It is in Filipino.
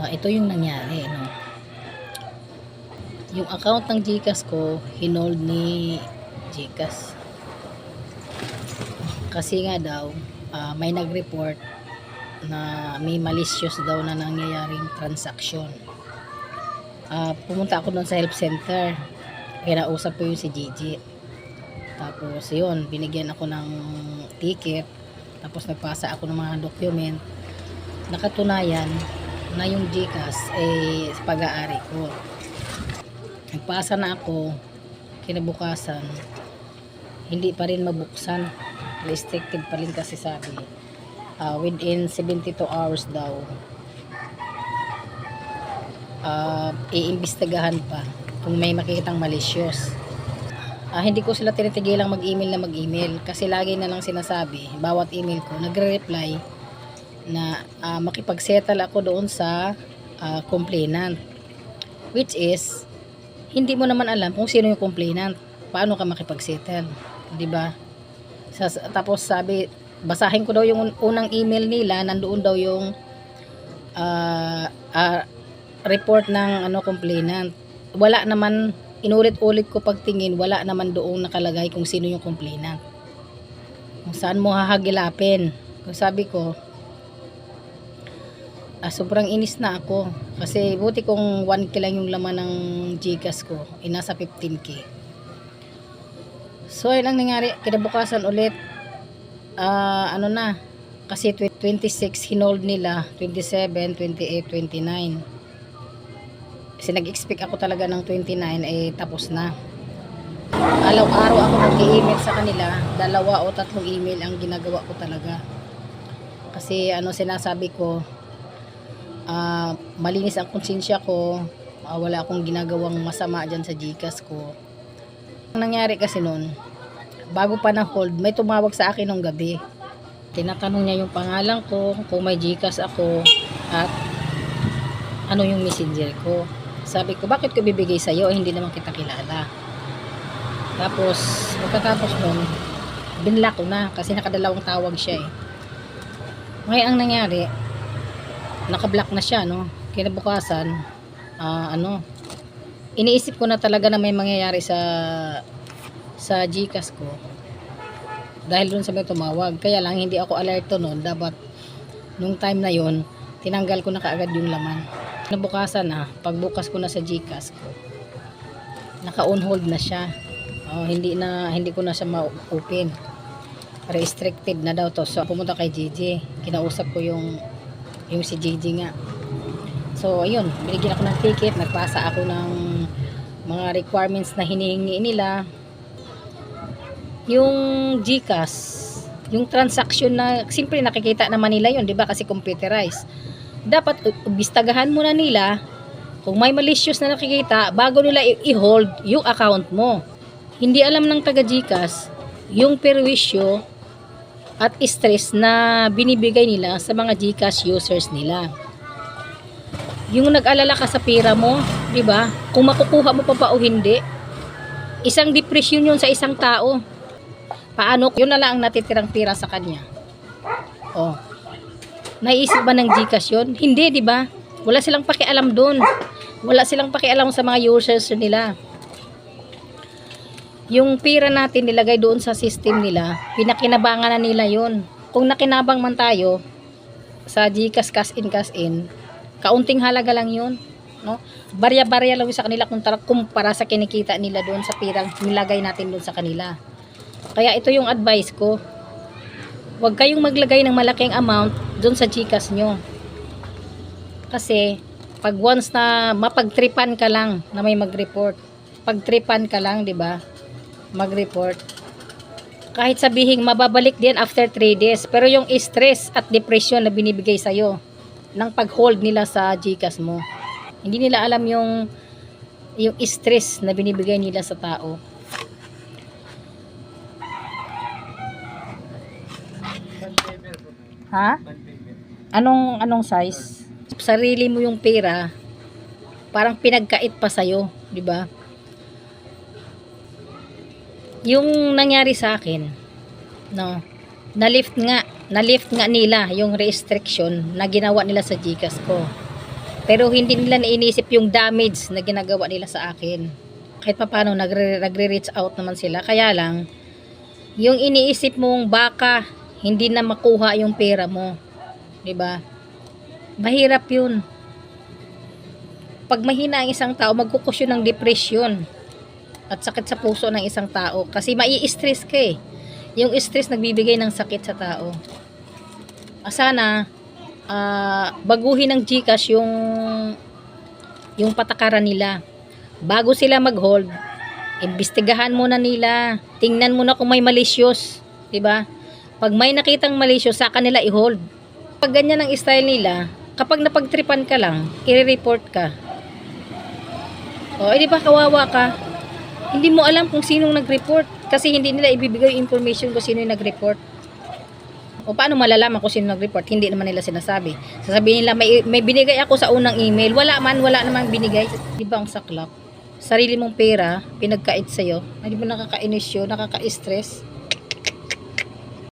Ito yung nangyari, no. Yung account ng GCash ko, hinold ni GCash. Kasi nga daw, may nag-report na may malicious daw na nangyayaring transaction. Pumunta ako doon sa help center. Kinausap ko yung si Gigi. Tapos yun, binigyan ako ng ticket. Tapos nagpasa ako ng mga document. Nakatunayan na yung GCash sa pag-aari ko. Nagpasa na ako, kinabukasan hindi pa rin mabuksan, restricted pa rin kasi sabi, within 72 hours daw iimbestigahan pa kung may makikitang malicious. Hindi ko sila tinitigilang mag-email na mag-email kasi lagi na lang sinasabi, bawat email ko nagre-reply na makipag-settle ako doon sa complainant, which is hindi mo naman alam kung sino yung complainant. Paano ka makipag-settle, 'di ba? Tapos sabi, basahin ko daw yung unang email nila, nandoon daw yung report ng complainant. Wala naman, inulit-ulit ko pagtingin, wala naman doon nakalagay kung sino yung complainant. Kung saan mo hahagilapin. Kung sabi ko, sobrang inis na ako kasi buti kung 1K lang yung laman ng GCash ko, nasa 15K. So ayun lang nangyari. Kinabukasan ulit kasi 26 hinold nila, 27, 28, 29. Kasi nag-expect ako talaga ng 29 tapos na. Araw-araw ako nag-email sa kanila, 2 o 3 email ang ginagawa ko talaga. Kasi sinasabi ko, malinis ang konsensya ko, wala akong ginagawang masama dyan sa GCash ko. Ang nangyari kasi noon, bago pa na hold, may tumawag sa akin nung gabi. Tinatanong niya yung pangalan ko, kung may GCash ako, at ano yung messenger ko. Sabi ko, bakit ko bibigay sa'yo? Hindi naman kita kilala. Tapos, pagkatapos nun, binlock ko na kasi nakadalawang tawag siya eh. Ngayon ang nangyari, nakablock na siya, no? Kinabukasan, iniisip ko na talaga na may mangyayari sa GCash ko dahil dun sa may tumawag. Kaya lang hindi ako alerto noon. Dapat nung time na yon tinanggal ko na kaagad yung laman. Kinabukasan pagbukas ko na sa GCash ko, naka-on hold na siya. Hindi ko na siya ma-open. Restricted na daw to. So pumunta kay Gigi. Kinausap ko yung si Gigi nga. So ayun, binigyan ako ng ticket, nagpasa ako ng mga requirements na hinihingi nila. Yung GCash, yung transaction na siyempre nakikita naman nila yun, 'di ba? Kasi computerized. Dapat bistagahan muna nila kung may malicious na nakikita bago nila i-hold yung account mo. Hindi alam ng taga GCash yung perwisyo at stress na binibigay nila sa mga GCash users nila. Yung nag-alala ka sa pera mo, 'di ba? Kung makukuha mo pa o hindi. Isang depression 'yun sa isang tao. Paano yun na lang ang natitirang pera sa kanya? Naisip ba ng GCash 'yun? Hindi, 'di ba? Wala silang pakialam doon. Wala silang pakialam sa mga users nila. Yung pera natin nilagay doon sa system nila, pinakinabangan na nila yun. Kung nakinabang man tayo sa GCash cash in, kaunting halaga lang yun, no? Barya-barya lang sa kanila kumpara sa kinikita nila doon sa pirang nilagay natin doon sa kanila. Kaya ito yung advice ko. Huwag kayong maglagay ng malaking amount doon sa GCash nyo. Kasi pag once na mapagtripan ka lang na may mag-report, pagtripan ka lang, 'di ba? Mag-report, kahit sabihin mababalik din after 3 days, pero yung stress at depression na binibigay sa'yo ng pag-hold nila sa GCash mo, hindi nila alam yung stress na binibigay nila sa tao. Anong size? Sarili mo yung pera, parang pinagkait pa sa'yo, di ba? Yung nangyari sa akin, no, na-lift nga nila yung restriction na ginawa nila sa GCash ko. Pero hindi nila nainisip yung damage na ginagawa nila sa akin. Kahit papaano nagre-reach out naman sila. Kaya lang, yung iniisip mong baka hindi na makuha yung pera mo. 'Di ba? Mahirap yun. Pag mahina ang isang tao, magkukusyon ng depression at sakit sa puso ng isang tao. Kasi mai-stress ka eh. Yung stress nagbibigay ng sakit sa tao. Sana, baguhin ng GCash yung patakaran nila. Bago sila mag-hold, imbestigahan muna nila. Tingnan muna kung may malicious. Diba? Pag may nakitang malicious, saka nila i-hold. Pag ganyan ang style nila, kapag napagtripan ka lang, i-report ka. O, di ba kawawa ka? Hindi mo alam kung sinong nag-report. Kasi hindi nila ibibigay information kung sino yung nag-report. O paano malalaman kung sino nag-report? Hindi naman nila sinasabi. Sasabihin nila, may binigay ako sa unang email. Wala namang binigay. Di ba ang saklap? Sarili mong pera, pinagkait sa'yo. Hindi mo nakakainis yun, nakaka-stress.